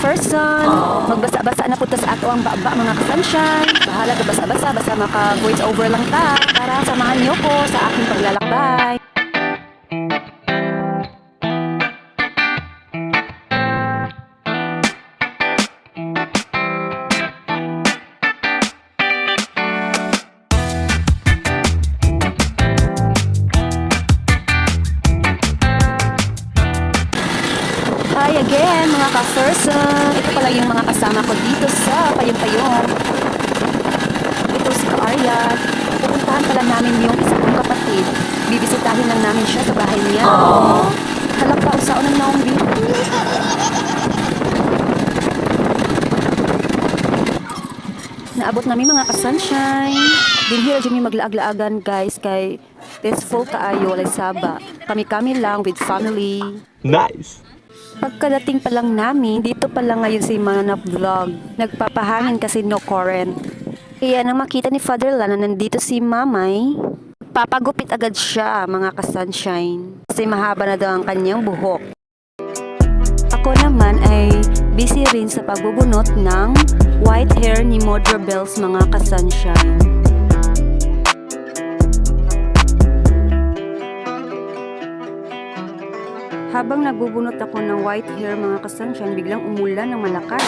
ka-person. Magbasa-basa na punta sa ato ang baba mga ka-sunshine. Bahala ka basa-basa, basta maka-voice over lang ta para samahan niyo ko sa aking paglalakbay. Hi again mga ka-person. Ito pala yung mga kasama ko dito sa Payong-Payong. Ito si Arya. Pupuntahan pala namin yung isa kong kapatid. Bibisitahin lang namin siya sa bahay niya. Halap pa usaon ng naumbi. Naabot namin mga ka-sunshine. Dinhira dyan yung maglaag-laagan guys kay peaceful kaayo walay saba. Kami-kami lang with family. Nice! Pagkadating pa lang namin, dito pa lang ngayon si Manap Vlog. Nagpapahangin kasi no current. Kaya nang makita ni Father Lana nandito si Mamay, papagupit agad siya mga ka-sunshine. Kasi mahaba na daw ang kanyang buhok. Ako naman ay busy rin sa pagbubunot ng white hair ni Modra Bells mga ka-sunshine. Habang nagbubunot ako ng white hair mga ka-sunshine, biglang umulan ng malakas.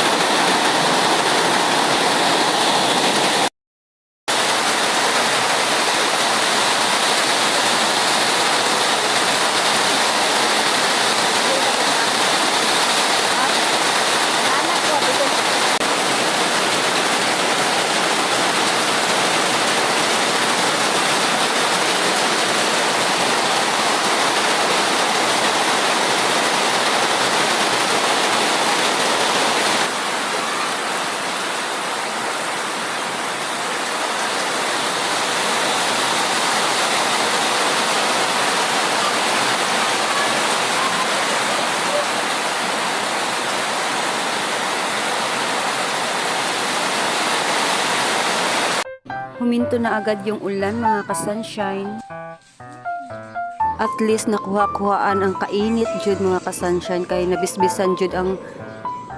Huminto na agad yung ulan mga ka-sunshine. At least nakuha-kuhaan ang kainit jud mga ka-sunshine kay nabisbisan jud ang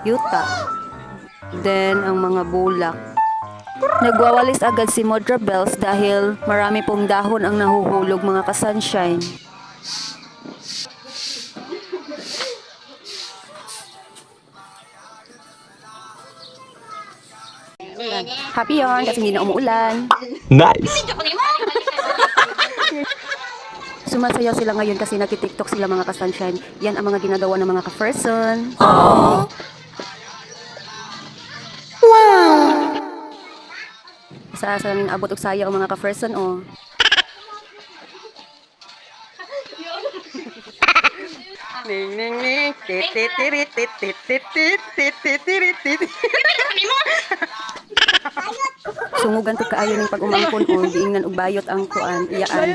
yuta. Then ang mga bulak. Nagwawalis agad si Modra Bells dahil marami pong dahon ang nahuhulog mga ka-sunshine. Happy yun kasi hindi na umuulan. Nice! Sumasayaw sila ngayon kasi nagtitiktok sila mga ka-sunshine. Yan ang mga ginagawa ng mga ka-person. Wow! Sa namin abot og saya ang mga ka-person oh. Ning ning ning tit tit tit tit tit tit tit tit tit tit. Sungugan to kaayo ning pag-umangkon o giingnan og bayot ang kuan iyaan.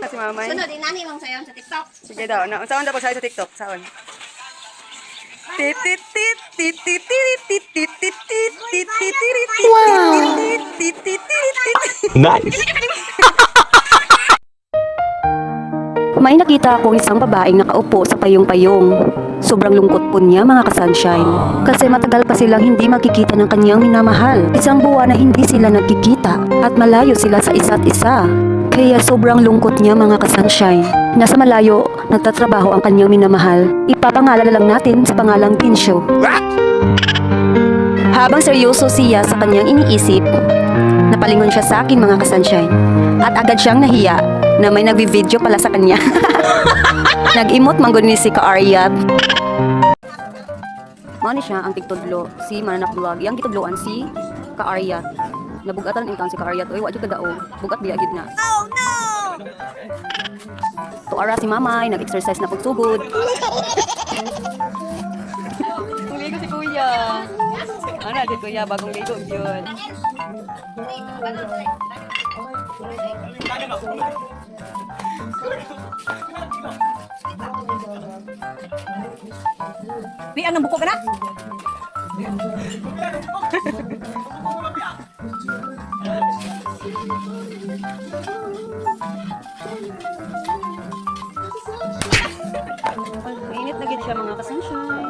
Kasi mamay. Sunod, inani lang sayo sa TikTok. Sige daw, na saan daw sa TikTok? Saan? Tit tit tit tit tit tit tit tit tit tit tit tit tit. Wow. Tit tit tit tit. Nice! May nakita akong isang babaeng nakaupo sa payong-payong. Sobrang lungkot po niya mga ka-sunshine. Kasi matagal pa silang hindi makikita ng kanyang minamahal. Isang buwan na hindi sila nagkikita at malayo sila sa isa't isa. Kaya sobrang lungkot niya mga ka-sunshine. Nasa malayo, nagtatrabaho ang kanyang minamahal. Ipapangalan na lang natin sa pangalang Pinsyo. Habang seryoso siya sa kanyang iniisip, napalingon siya sa akin mga ka-sunshine. At agad siyang nahiya na may nagbi-video pala sa kanya. Nag-emote manggod ni si Ka-Arya. Mao siya ang tigtudlo, si Manap Vlog. Yang gitudloan si Ka-Arya. Nabugatan intang si Ka-Arya. Uy, wa jud kadao. Bugat biya gid na. Oh no. Tuara si Mamay, nag-exercise na pagsugod. Ligo si Kuya. Ano din Kuya, bagong ligo yun. Di anong buko ka na? Init na gid siya mga ka-sunshine.